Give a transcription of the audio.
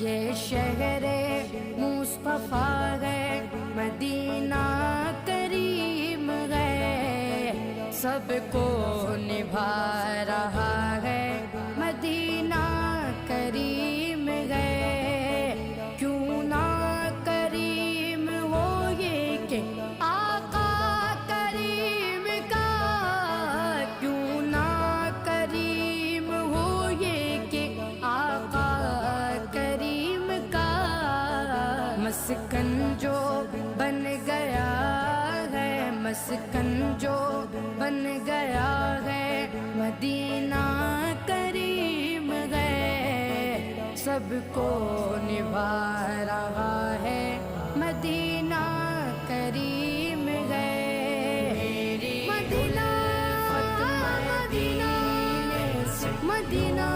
یہ شہر مصطفیٰ ہے، مدینہ کریم ہے، سب کو نبھا رہا ہے، مدینہ کریم ہے۔ کیوں نہ کریم ہو یہ کہ آقا کریم کا، کیوں نہ کریم ہو یہ کہ آقا کریم کا، مسکن جو بن گیا ہے، مسکن جو بن گیا ہے، مدینہ کریم ہے، سب کو نبھا رہا ہے، مدینہ کریم ہے۔ مدینہ مدینہ مدینہ